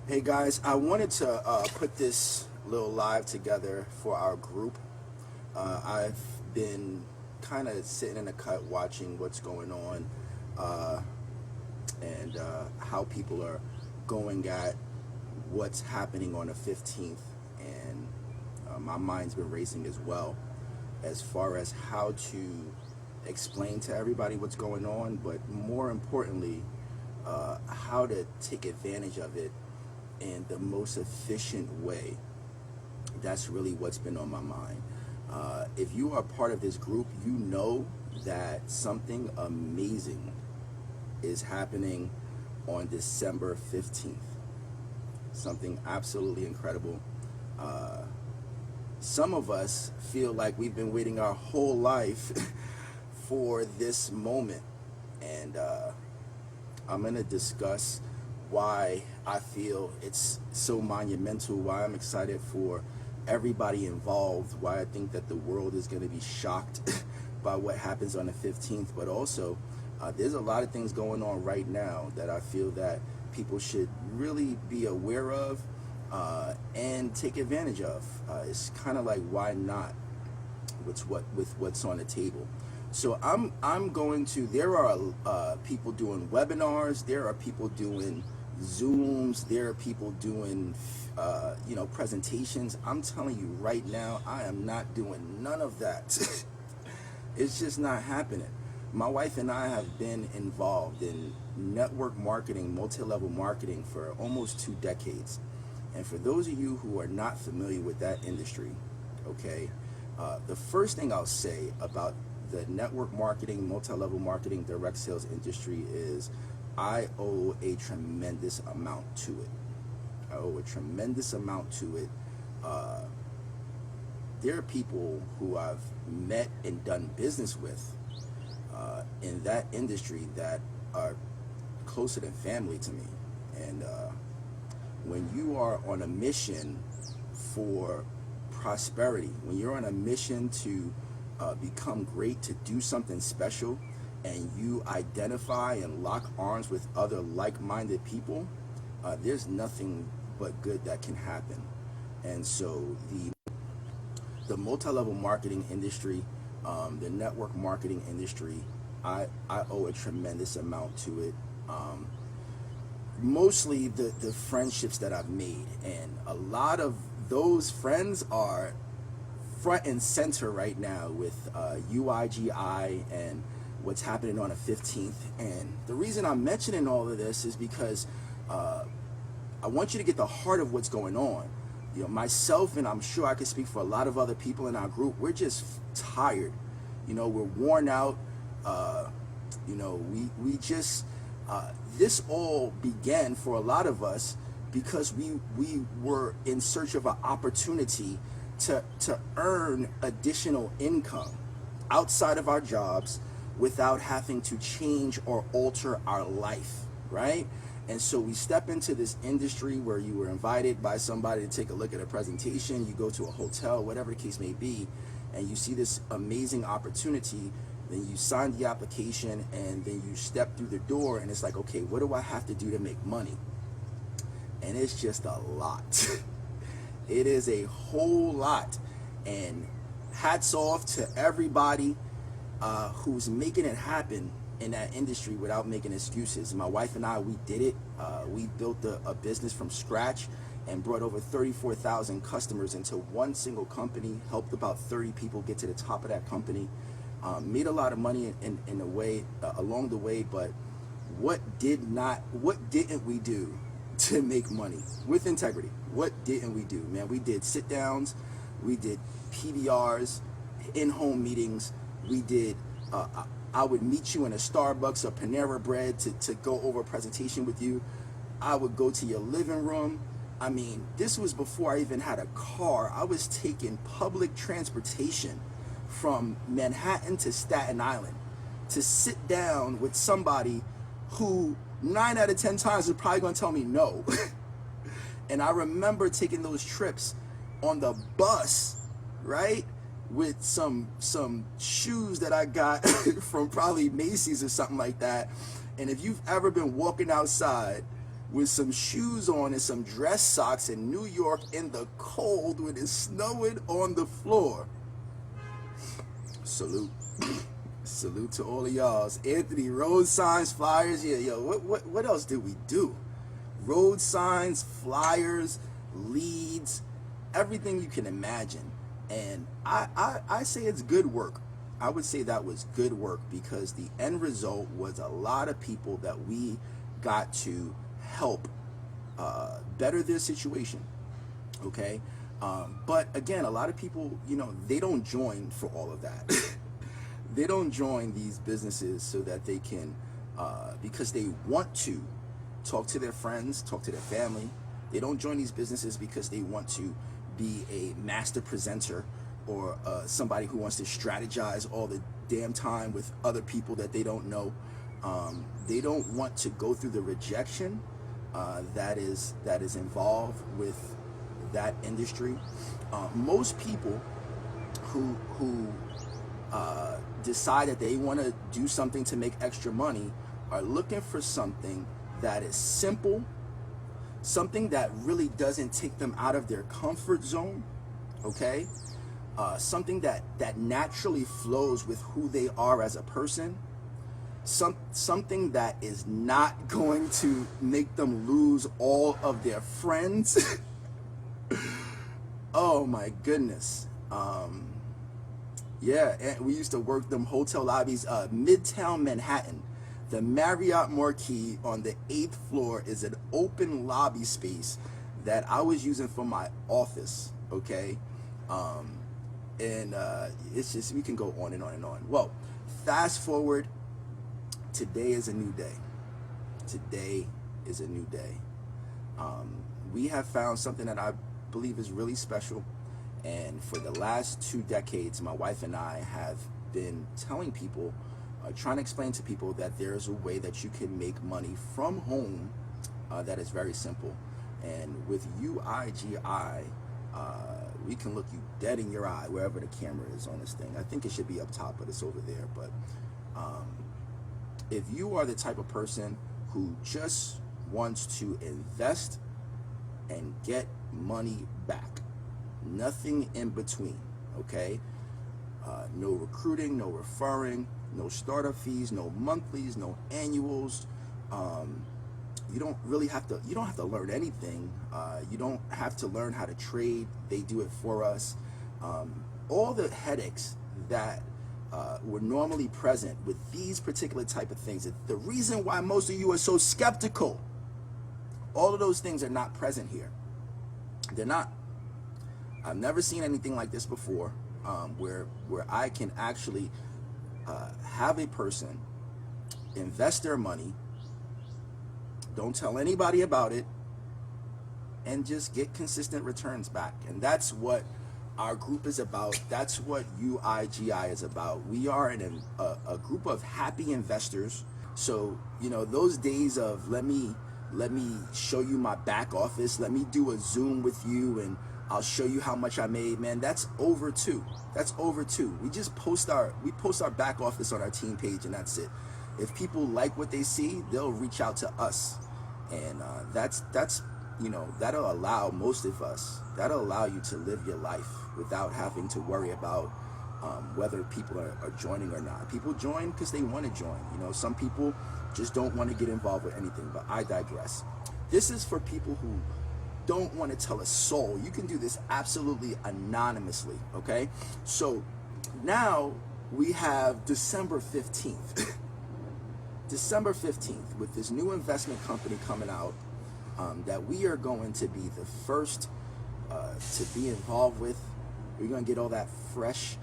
Hey guys, I wanted to put this little live together for our group. I've been kind of sitting in the cut watching what's going on and how people are going at what's happening on the 15th. And my mind's been racing as well as far as how to explain to everybody what's going on, but more importantly, how to take advantage of it in the most efficient way. That's really what's been on my mind. If you are part of this group, you know that something amazing is happening on December 15th. Something absolutely incredible. Some of us feel like we've been waiting our whole life for this moment. And I'm going to discuss why I feel it's so monumental, why I'm excited for everybody involved, why I think that the world is going to be shocked by what happens on the 15th, but also there's a lot of things going on right now that I feel that people should really be aware of and take advantage of. It's kind of like, why not with what's on the table. So I'm going to. There are people doing webinars. There are people doing Zooms. There are people doing presentations. I'm telling you right now, I am not doing none of that. It's just not happening. My wife and I have been involved in network marketing, multi-level marketing for almost 2 decades. And for those of you who are not familiar with that industry, okay, the first thing I'll say about the network marketing, multi-level marketing, direct sales industry is I owe a tremendous amount to it. I owe a tremendous amount to it. There are people who I've met and done business with in that industry that are closer than family to me. And when you are on a mission for prosperity, when you're on a mission to become great, to do something special, and you identify and lock arms with other like-minded people, there's nothing but good that can happen. And so the multi-level marketing industry, the network marketing industry, I owe a tremendous amount to it. Mostly the friendships that I've made, and a lot of those friends are front and center right now with UIGI and what's happening on the 15th. And the reason I'm mentioning all of this is because I want you to get the heart of what's going on. You know, myself, and I'm sure I can speak for a lot of other people in our group, we're just tired. You know, we're worn out. We just this all began for a lot of us because we were in search of an opportunity to earn additional income outside of our jobs without having to change or alter our life, right? And so we step into this industry where you were invited by somebody to take a look at a presentation, you go to a hotel, whatever the case may be, and you see this amazing opportunity, then you sign the application, and then you step through the door, and it's like, okay, what do I have to do to make money? And it's just a lot. It is a whole lot. And hats off to everybody who's making it happen in that industry without making excuses. My wife and I, we did it. We built a business from scratch and brought over 34,000 customers into one single company, helped about 30 people get to the top of that company, made a lot of money in a way along the way. But what didn't we do to make money with integrity? What didn't we do, man? We did sit downs, we did PBRs, in-home meetings, we did I would meet you in a Starbucks or Panera Bread to go over a presentation with you. I would go to your living room. I mean, this was before I even had a car. I was taking public transportation from Manhattan to Staten Island to sit down with somebody who 9 out of 10 times is probably going to tell me no. And I remember taking those trips on the bus, right, with some shoes that I got from probably Macy's or something like that. And if you've ever been walking outside with some shoes on and some dress socks in New York in the cold when it's snowing on the floor. Salute. Salute to all of y'all. Anthony, road signs, flyers. Yeah, yo, what else did we do? Road signs, flyers, leads, everything you can imagine. And I say it's good work. I would say that was good work because the end result was a lot of people that we got to help better their situation. Okay? But again, a lot of people, you know, they don't join for all of that. They don't join these businesses so that they can, because they want to talk to their friends, talk to their family. They don't join these businesses because they want to be a master presenter or somebody who wants to strategize all the damn time with other people that they don't know. They don't want to go through the rejection that is involved with that industry. Most people who decide that they want to do something to make extra money are looking for something that is simple, something that really doesn't take them out of their comfort zone, okay? Something that naturally flows with who they are as a person, something that is not going to make them lose all of their friends. Oh my goodness. Yeah, and we used to work them hotel lobbies, Midtown Manhattan. The Marriott Marquis on the 8th floor is an open lobby space that I was using for my office, okay? It's just, we can go on and on and on. Well, fast forward, today is a new day. Today is a new day. We have found something that I believe is really special. And for the last 2 decades, my wife and I have been telling people, trying to explain to people that there's a way that you can make money from home that is very simple. And with UIGI, we can look you dead in your eye wherever the camera is on this thing. I think it should be up top, but it's over there. But if you are the type of person who just wants to invest and get money back, nothing in between, okay? No recruiting, no referring, no startup fees, no monthlies, no annuals. You don't really have to, you don't have to learn anything. You don't have to learn how to trade. They do it for us. All the headaches that were normally present with these particular type of things, the reason why most of you are so skeptical, all of those things are not present here. They're not. I've never seen anything like this before, where I can actually have a person invest their money, don't tell anybody about it, and just get consistent returns back. And that's what our group is about. That's what UIGI is about. We are a group of happy investors. So, you know, those days of let me show you my back office, let me do a Zoom with you and I'll show you how much I made, man, that's over too. That's over too. We just post our back office on our team page and that's it. If people like what they see, they'll reach out to us. And that's you know, that'll allow most of us, that'll allow you to live your life without having to worry about whether people are joining or not. People join because they want to join. You know, some people just don't want to get involved with anything, but I digress. This is for people who don't want to tell a soul. You can do this absolutely anonymously, okay? So now we have December 15th. December 15th with this new investment company coming out that we are going to be the first to be involved with. We're going to get all that fresh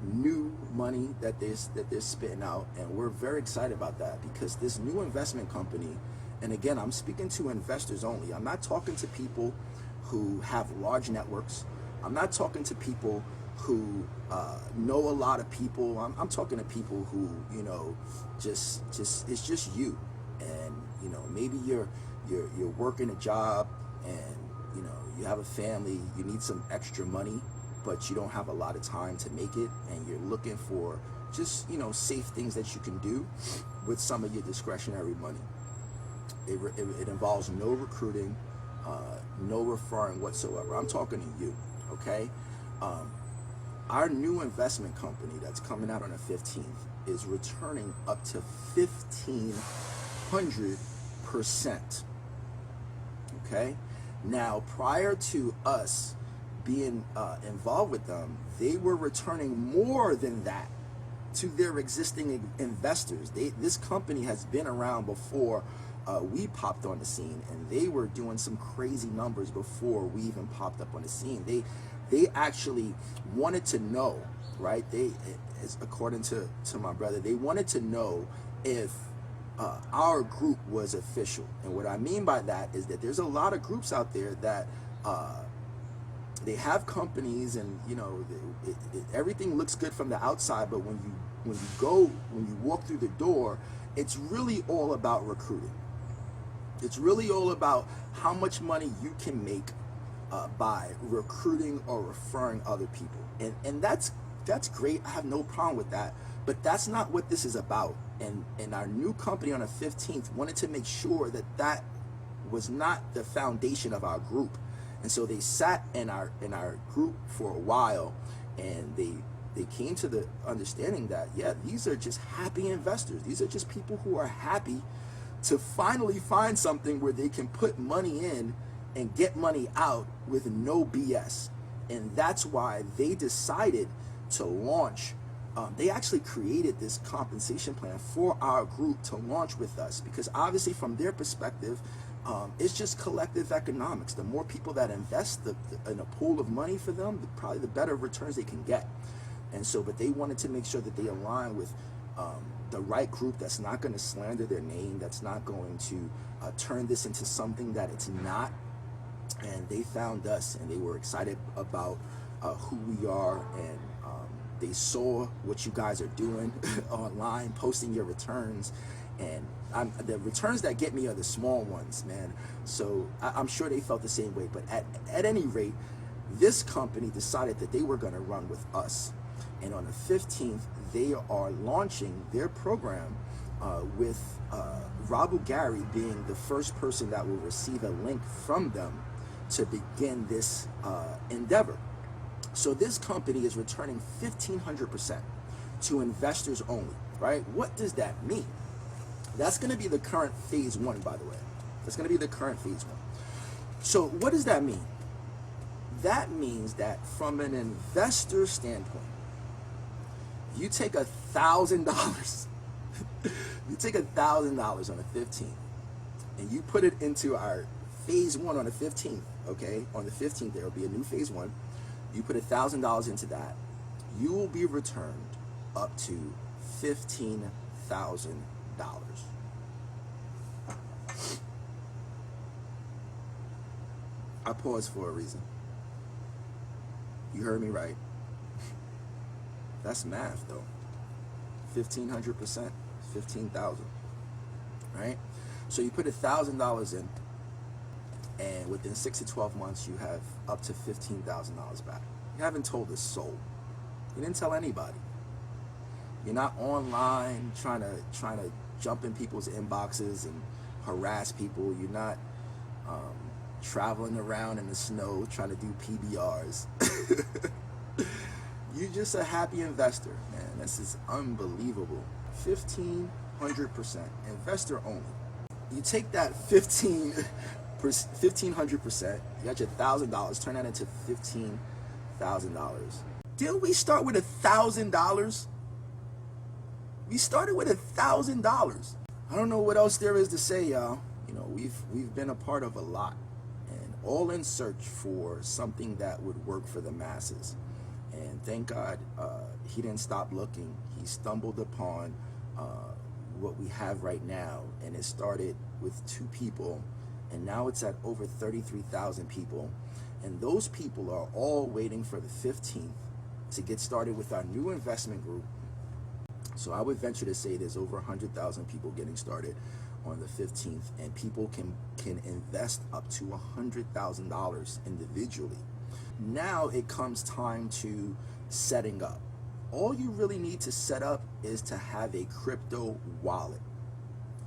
new money that they're spitting out, and we're very excited about that because this new investment company, and again, I'm speaking to investors only. I'm not talking to people who have large networks. I'm not talking to people who know a lot of people. I'm talking to people who, you know, just it's just you, and you know, maybe you're working a job, and you know, you have a family, you need some extra money, but you don't have a lot of time to make it, and you're looking for just, you know, safe things that you can do with some of your discretionary money. It involves no recruiting, no referring whatsoever. I'm talking to you, okay? Our new investment company that's coming out on the 15th is returning up to 1,500%. Okay? Now, prior to us being involved with them, they were returning more than that to their existing investors. This company has been around before we popped on the scene, and they were doing some crazy numbers before we even popped up on the scene. They actually wanted to know, right? As according to my brother, they wanted to know if our group was official. And what I mean by that is that there's a lot of groups out there that they have companies, and everything looks good from the outside, but when you walk through the door, it's really all about recruiting. It's really all about how much money you can make by recruiting or referring other people, and that's great. I have no problem with that, but that's not what this is about. And our new company on the 15th wanted to make sure that that was not the foundation of our group. And so they sat in our group for a while, and they came to the understanding that, yeah, these are just happy investors. These are just people who are happy to finally find something where they can put money in and get money out with no BS. And that's why they decided to launch. They actually created this compensation plan for our group to launch with us, because obviously from their perspective, it's just collective economics. The more people that invest in a pool of money for them, probably the better returns they can get. And so, but they wanted to make sure that they align with the right group that's not going to slander their name, that's not going to turn this into something that it's not. And they found us, and they were excited about who we are, and they saw what you guys are doing online, posting your returns. And the returns that get me are the small ones, man. So I'm sure they felt the same way. But at any rate, this company decided that they were going to run with us. And on the 15th, they are launching their program with Rabu Gary being the first person that will receive a link from them to begin this endeavor. So this company is returning 1,500% to investors only, right? What does that mean? That's going to be the current phase one, by the way. That's going to be the current phase one. So what does that mean? That means that from an investor standpoint, you take $1,000, you take $1,000 on the 15th, and you put it into our phase one on the 15th, okay? On the 15th, there will be a new phase one. You put $1,000 into that, you will be returned up to $15,000. I paused for a reason. You heard me right. That's math, though. 1,500%, 15,000, right? So you put $1,000 in, and within 6 to 12 months, you have up to $15,000 back. You haven't told a soul. You didn't tell anybody. You're not online trying to jump in people's inboxes and harass people. You're not traveling around in the snow trying to do PBRs. You're just a happy investor, man. This is unbelievable. 1,500%, investor only. You take that 1,500%, you got your $1,000, turn that into $15,000. Didn't we start with $1,000? We started with $1,000. I don't know what else there is to say, y'all. You know, we've been a part of a lot, and all in search for something that would work for the masses. And thank God he didn't stop looking. He stumbled upon what we have right now, and it started with 2 people, and now it's at over 33,000 people. And those people are all waiting for the 15th to get started with our new investment group. So I would venture to say there's over 100,000 people getting started on the 15th, and people can invest up to $100,000 individually. Now it comes time to setting up. All you really need to set up is to have a crypto wallet.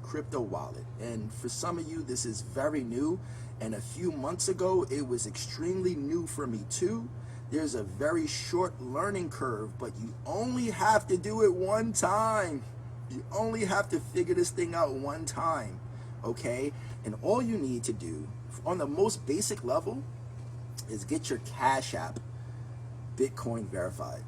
crypto wallet. And for some of you, this is very new. And a few months ago, it was extremely new for me too. There's a very short learning curve, but you only have to do it one time. You only have to figure this thing out one time, okay? And all you need to do on the most basic level is get your Cash App Bitcoin verified.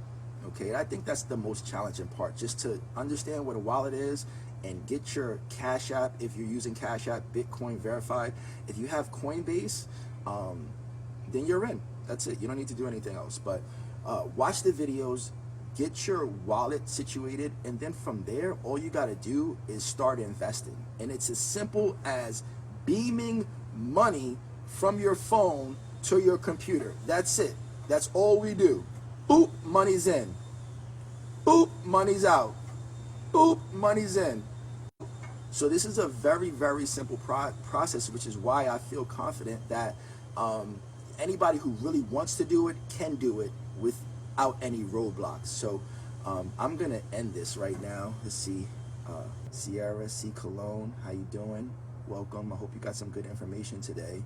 Okay, I think that's the most challenging part, just to understand what a wallet is and get your Cash App, if you're using Cash App, Bitcoin verified. If you have Coinbase, then you're in. That's it. You don't need to do anything else. But watch the videos, get your wallet situated, and then from there, all you got to do is start investing. And it's as simple as beaming money from your phone to your computer. That's it. That's all we do. Boop, money's in. Boop, money's out. Boop, money's in. So this is a very, very simple process, which is why I feel confident that anybody who really wants to do it can do it without any roadblocks. So I'm going to end this right now. Let's see. Sierra C. Cologne, how you doing? Welcome. I hope you got some good information today.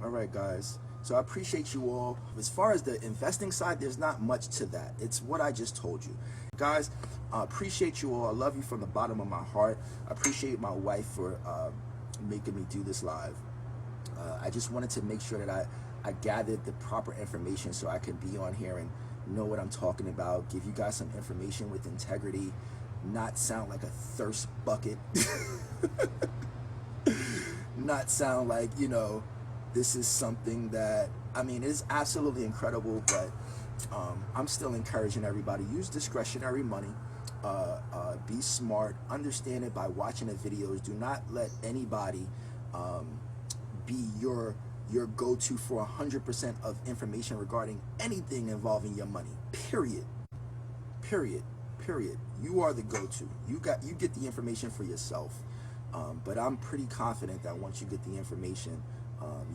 All right, guys. So I appreciate you all. As far as the investing side, there's not much to that. It's what I just told you. Guys, I appreciate you all. I love you from the bottom of my heart. I appreciate my wife for making me do this live. I just wanted to make sure that I gathered the proper information so I can be on here and know what I'm talking about, give you guys some information with integrity, not sound like a thirst bucket, not sound like, you know, this is something that, I mean, it's absolutely incredible, but I'm still encouraging everybody, use discretionary money, be smart, understand it by watching the videos. Do not let anybody be your go-to for 100% of information regarding anything involving your money, period. You are the go-to. You get the information for yourself. But I'm pretty confident that once you get the information,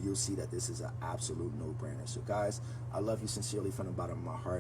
you'll see that this is an absolute no-brainer. So guys, I love you sincerely from the bottom of my heart.